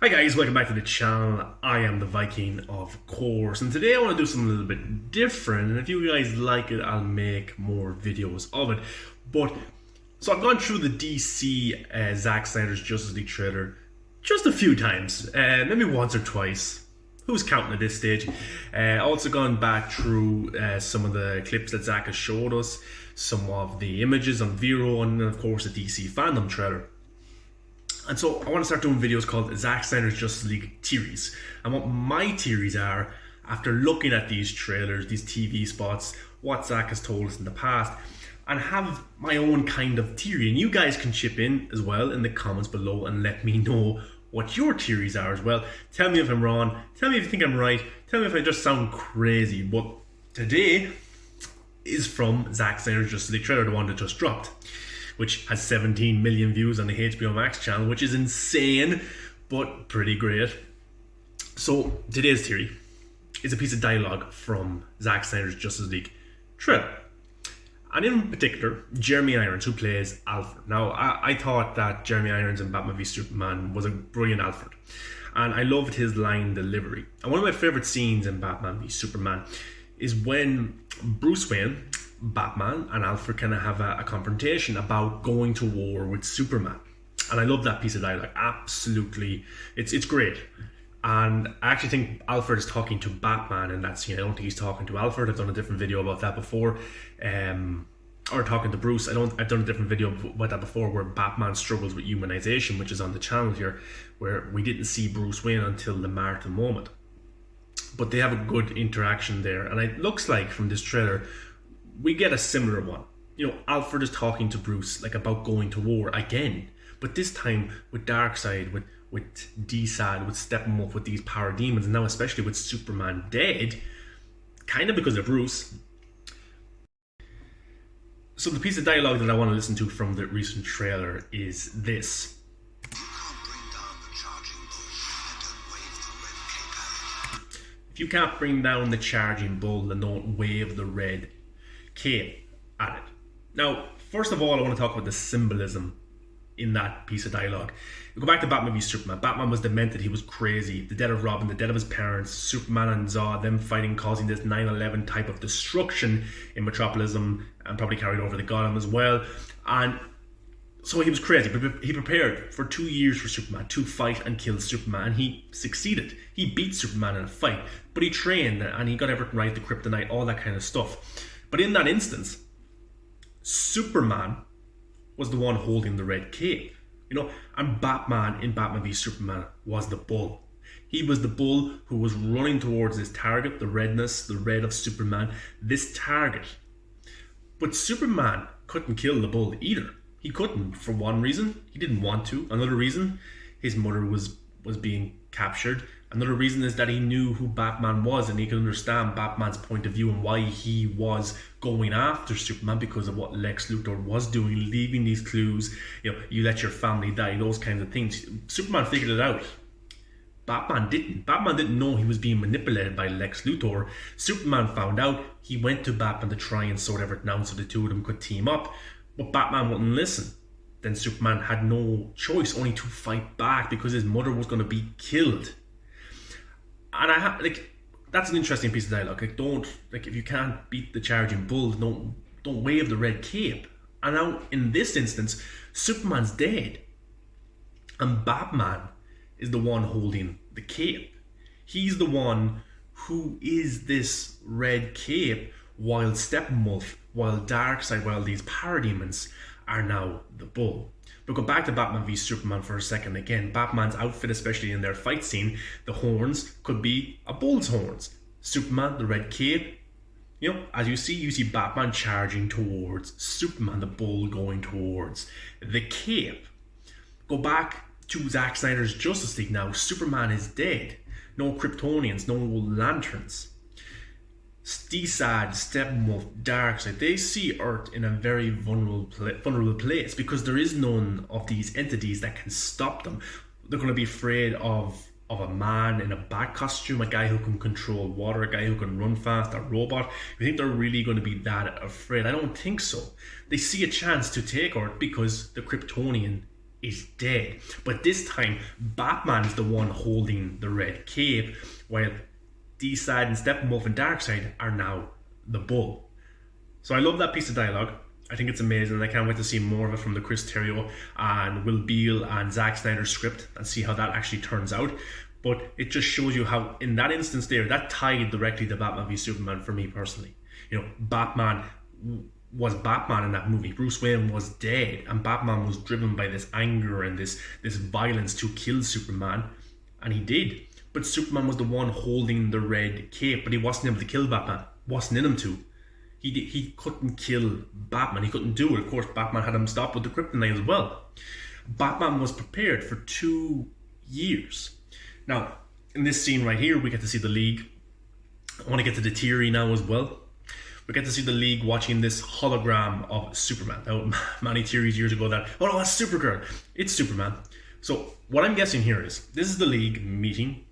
Hi guys, welcome back to the channel. I am the Viking, of course, and today I want to do something a little bit different, and if you guys like it, I'll make more videos of it. So I've gone through the DC Zack Snyder's Justice League trailer just a few times, maybe once or twice. Who's counting at this stage? Also gone back through some of the clips that Zack has showed us, some of the images on Vero, and of course the DC fandom trailer. And so I want to start doing videos called Zack Snyder's Justice League theories. And what my theories are, after looking at these trailers, these TV spots, what Zack has told us in the past, and have my own kind of theory. And you guys can chip in as well in the comments below and let me know what your theories are as well. Tell me if I'm wrong, tell me if you think I'm right, tell me if I just sound crazy. But today is from Zack Snyder's Justice League trailer, the one that just dropped, which has 17 million views on the HBO Max channel, which is insane, but pretty great. So today's theory is a piece of dialogue from Zack Snyder's Justice League trailer. And in particular, Jeremy Irons, who plays Alfred. Now, I thought that Jeremy Irons in Batman v Superman was a brilliant Alfred. And I loved his line delivery. And one of my favorite scenes in Batman v Superman is when Bruce Wayne, Batman, and Alfred kind of have a confrontation about going to war with Superman. And I love that piece of dialogue. Absolutely. It's great. And I actually think Alfred is talking to Batman in that scene. I don't think he's talking to Alfred. I've done a different video about that before. Or talking to Bruce. I've done a different video about that before, where Batman struggles with humanization, which is on the channel here, where we didn't see Bruce Wayne until the Martha moment. But they have a good interaction there. And it looks like from this trailer, we get a similar one. You know, Alfred is talking to Bruce like about going to war again, but this time with Darkseid, with D-Sad, with Steppenwolf, with these parademons, and now especially with Superman dead, kind of because of Bruce. So the piece of dialogue that I want to listen to from the recent trailer is this. If you can't bring down the charging bull, then don't wave the red cape at it. Now, first of all, I want to talk about the symbolism in that piece of dialogue. We go back to Batman v Superman. Batman was demented, he was crazy. The death of Robin, the death of his parents, Superman and Zod, them fighting, causing this 9/11 type of destruction in Metropolis, and probably carried over to Gotham as well. And so he was crazy, but he prepared for 2 years for Superman to fight and kill Superman, and he succeeded. He beat Superman in a fight, but he trained and he got everything right, the kryptonite, all that kind of stuff. But in that instance, Superman was the one holding the red cape, you know, and Batman in Batman v Superman was the bull. He was the bull who was running towards this target, the redness, the red of Superman, this target. But Superman couldn't kill the bull either. He couldn't, for one reason, he didn't want to. Another reason, his mother was being captured. Another reason is that he knew who Batman was, and he could understand Batman's point of view and why he was going after Superman, because of what Lex Luthor was doing, leaving these clues, you know, you let your family die, those kinds of things. Superman figured it out. Batman didn't. Batman didn't know he was being manipulated by Lex Luthor. Superman found out. He went to Batman to try and sort everything out so the two of them could team up. But Batman wouldn't listen. Then Superman had no choice, only to fight back, because his mother was going to be killed. And that's an interesting piece of dialogue. If you can't beat the charging bull, don't wave the red cape. And now in this instance, Superman's dead, and Batman is the one holding the cape. He's the one who is this red cape, while Steppenwolf, while Darkseid, while these parademons are now the bull. But go back to Batman v Superman for a second again. Batman's outfit, especially in their fight scene, the horns could be a bull's horns. Superman, the red cape. You know, as you see Batman charging towards Superman, the bull going towards the cape. Go back to Zack Snyder's Justice League now. Superman is dead. No Kryptonians, no lanterns. D-Sad, Steppenwolf, Darkseid, they see Earth in a very vulnerable place, because there is none of these entities that can stop them. They're going to be afraid of a man in a bat costume, a guy who can control water, a guy who can run fast, a robot. You think they're really going to be that afraid? I don't think so. They see a chance to take Earth because the Kryptonian is dead. But this time, Batman is the one holding the red cape, while D-Side and Steppenwolf and Darkseid are now the Bull. So I love that piece of dialogue. I think it's amazing, and I can't wait to see more of it from the Chris Terrio and Will Beall and Zack Snyder script and see how that actually turns out. But it just shows you how, in that instance there, that tied directly to Batman v Superman for me personally. You know, Batman was Batman in that movie. Bruce Wayne was dead, and Batman was driven by this anger and this violence to kill Superman, and he did. But Superman was the one holding the red cape, but he wasn't able to kill Batman. Wasn't in him to. He couldn't kill Batman. He couldn't do it. Of course, Batman had him stopped with the kryptonite as well. Batman was prepared for 2 years. Now, in this scene right here, we get to see the League. I want to get to the theory now as well. We get to see the League watching this hologram of Superman. Now, many theories years ago that, oh no, it's Supergirl. It's Superman. So, what I'm guessing here is, this is the League meeting,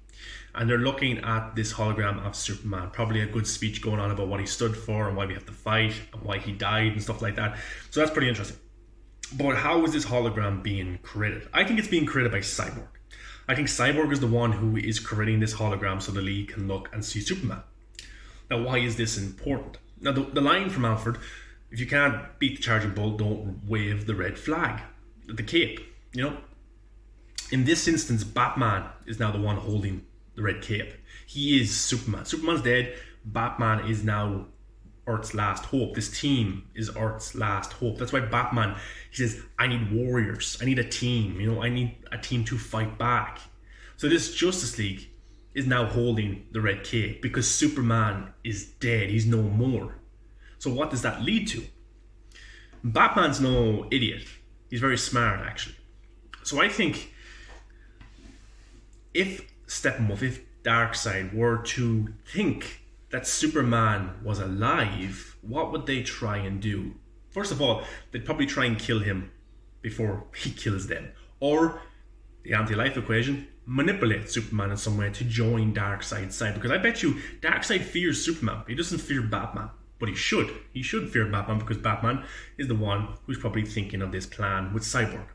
and they're looking at this hologram of Superman. Probably a good speech going on about what he stood for and why we have to fight and why he died and stuff like that. So that's pretty interesting. But how is this hologram being created? I think it's being created by Cyborg. I think Cyborg is the one who is creating this hologram so the League can look and see Superman. Now, why is this important? Now, the line from Alfred, if you can't beat the charging bull, don't wave the red flag, the cape, you know? In this instance, Batman is now the one holding the red cape. He is Superman. Superman's dead. Batman is now Earth's last hope. This team is Earth's last hope. That's why Batman, he says, I need warriors. I need a team. You know, I need a team to fight back. So this Justice League is now holding the red cape because Superman is dead. He's no more. So what does that lead to? Batman's no idiot. He's very smart, actually. So I think if Steppenwolf, if Darkseid were to think that Superman was alive, what would they try and do? First of all, they'd probably try and kill him before he kills them. Or, the anti-life equation, manipulate Superman in some way to join Darkseid's side. Because I bet you Darkseid fears Superman. He doesn't fear Batman. But he should. He should fear Batman because Batman is the one who's probably thinking of this plan with Cyborg.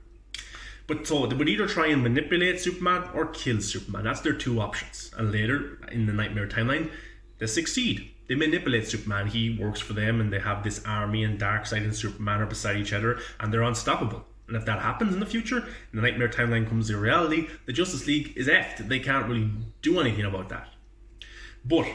But so they would either try and manipulate Superman or kill Superman. That's their two options. And later, in the Nightmare timeline, they succeed. They manipulate Superman. He works for them and they have this army, and Darkseid and Superman are beside each other and they're unstoppable. And if that happens in the future, and the Nightmare timeline comes to reality, the Justice League is effed. They can't really do anything about that. But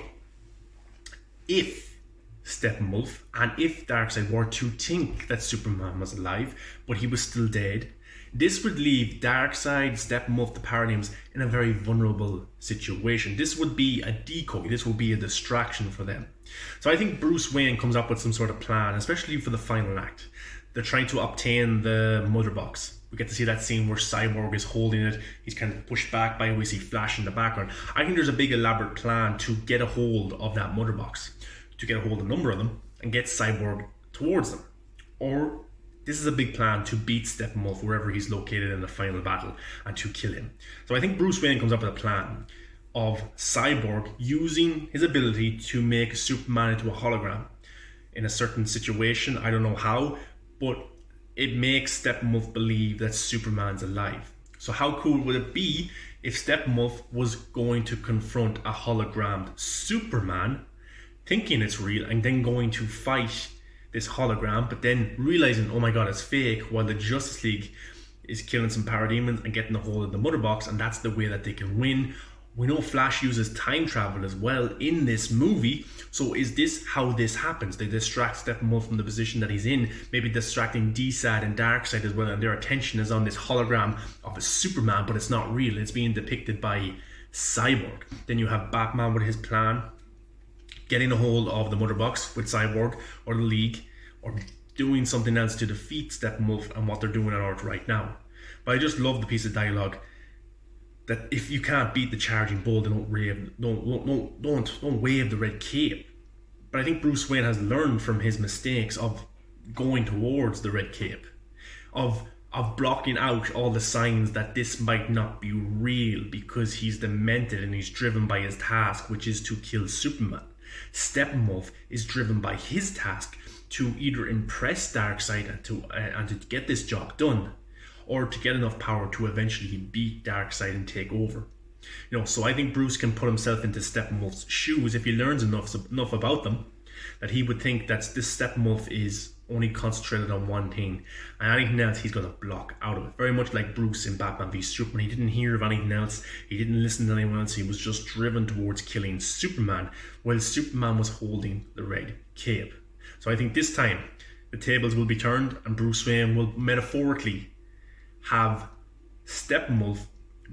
if Steppenwolf and if Darkseid were to think that Superman was alive, but he was still dead, this would leave Darkseid, Steppenwolf, the Paradigms in a very vulnerable situation. This would be a decoy. This would be a distraction for them. So I think Bruce Wayne comes up with some sort of plan, especially for the final act. They're trying to obtain the mother box. We get to see that scene where Cyborg is holding it. He's kind of pushed back by, we see Flash in the background. I think there's a big elaborate plan to get a hold of that mother box, to get a hold of a number of them and get Cyborg towards them. Or this is a big plan to beat Steppenwolf wherever he's located in the final battle and to kill him. So I think Bruce Wayne comes up with a plan of Cyborg using his ability to make Superman into a hologram in a certain situation. I don't know how, but it makes Steppenwolf believe that Superman's alive. So how cool would it be if Steppenwolf was going to confront a hologrammed Superman, thinking it's real, and then going to fight this hologram, but then realizing, oh my god, it's fake, while the Justice League is killing some parademons and getting a hold of the mother box, and that's the way that they can win. We know Flash uses time travel as well in this movie, so is this how this happens? They distract Steppenwolf from the position that he's in, maybe distracting D-Side and Darkseid as well, and their attention is on this hologram of a Superman, but it's not real. It's being depicted by Cyborg. Then you have Batman with his plan, getting a hold of the mother box with Cyborg or the League, or doing something else to defeat Steppenwolf and what they're doing on Earth right now. But I just love the piece of dialogue that if you can't beat the charging bull, then don't wave the red cape. But I think Bruce Wayne has learned from his mistakes of going towards the red cape, of blocking out all the signs that this might not be real, because he's demented and he's driven by his task, which is to kill Superman. Steppenwolf is driven by his task to either impress Darkseid and to get this job done, or to get enough power to eventually beat Darkseid and take over. So I think Bruce can put himself into Steppenwolf's shoes if he learns enough about them, that he would think that this Steppenwolf is only concentrated on one thing, and anything else he's going to block out of it. Very much like Bruce in Batman v Superman. He didn't hear of anything else, he didn't listen to anyone else, he was just driven towards killing Superman, while Superman was holding the red cape. So I think this time the tables will be turned, and Bruce Wayne will metaphorically have Steppenwolf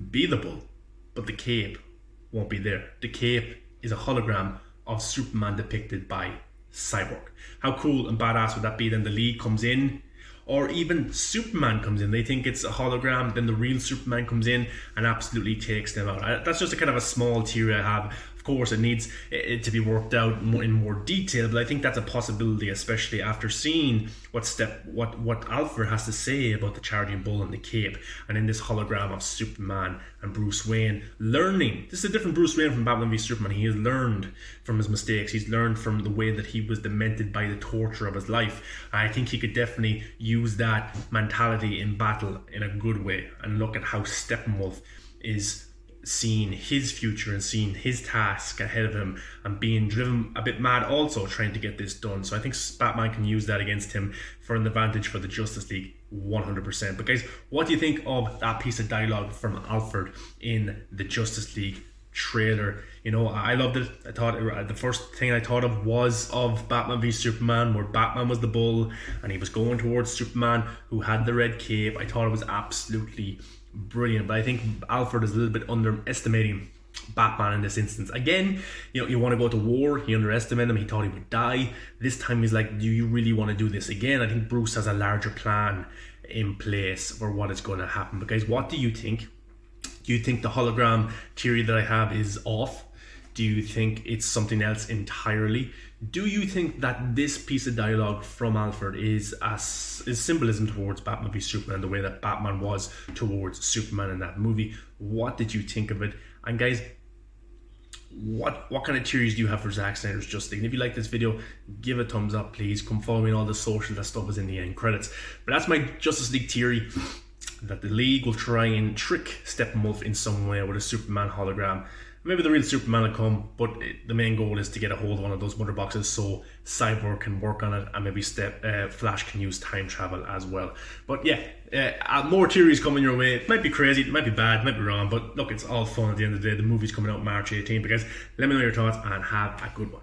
be the bull, but the cape won't be there. The cape is a hologram of Superman depicted by Cyborg. How cool and badass would that be? Then the League comes in, or even Superman comes in. They think it's a hologram, then the real Superman comes in and absolutely takes them out. That's just a kind of a small theory I have. Of course, it needs it to be worked out in more detail, but I think that's a possibility, especially after seeing what Alfred has to say about the charging bull and the cape, and in this hologram of Superman and Bruce Wayne learning. This is a different Bruce Wayne from Batman v Superman. He has learned from his mistakes. He's learned from the way that he was demented by the torture of his life. I think he could definitely use that mentality in battle in a good way, and look at how Steppenwolf is seeing his future and seeing his task ahead of him and being driven a bit mad also trying to get this done. So I think Batman can use that against him for an advantage for the Justice League 100%. But guys, what do you think of that piece of dialogue from Alfred in the Justice League trailer? I loved it. I thought the first thing I thought of was of Batman v Superman, where Batman was the bull and he was going towards Superman, who had the red cape. I thought it was absolutely brilliant, but I think Alfred is a little bit underestimating Batman in this instance. Again, you want to go to war, he underestimated him, he thought he would die. This time he's like, do you really want to do this again? I think Bruce has a larger plan in place for what is going to happen. But guys, what do you think? Do you think the hologram theory that I have is off? Do you think it's something else entirely? Do you think that this piece of dialogue from Alfred is symbolism towards Batman v Superman, the way that Batman was towards Superman in that movie? What did you think of it? And guys, what kind of theories do you have for Zack Snyder's Justice League? And if you like this video, give a thumbs up, please. Come follow me on all the socials. That stuff is in the end credits. But that's my Justice League theory, that the League will try and trick Steppenwolf in some way with a Superman hologram. Maybe the real Superman will come, but the main goal is to get a hold of one of those mother boxes so Cyborg can work on it, and maybe Flash can use time travel as well. But yeah, more theories coming your way. It might be crazy, it might be bad, it might be wrong, but look, it's all fun at the end of the day. The movie's coming out March 18th. But guys, let me know your thoughts and have a good one.